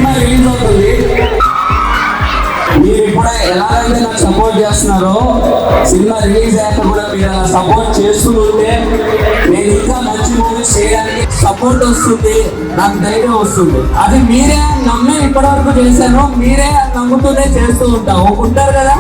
Cinema release అవుతుంది. మీరు ఇప్పుడే ఎలాగైతే నాకు సపోర్ట్ చేస్తున్నారో సినిమా రిలీజ్ అయ్యాక కూడా మీరు అలా సపోర్ట్ చేస్తుంటే నేను ఇంకా మంచి మూవీస్ చేయడానికి సపోర్ట్ వస్తుంది, నాకు ధైర్యం వస్తుంది. అది మీరే నమ్మి ఇప్పటివరకు చేశాను, మీరే నమ్ముతూనే చేస్తూ ఉంటారు కదా.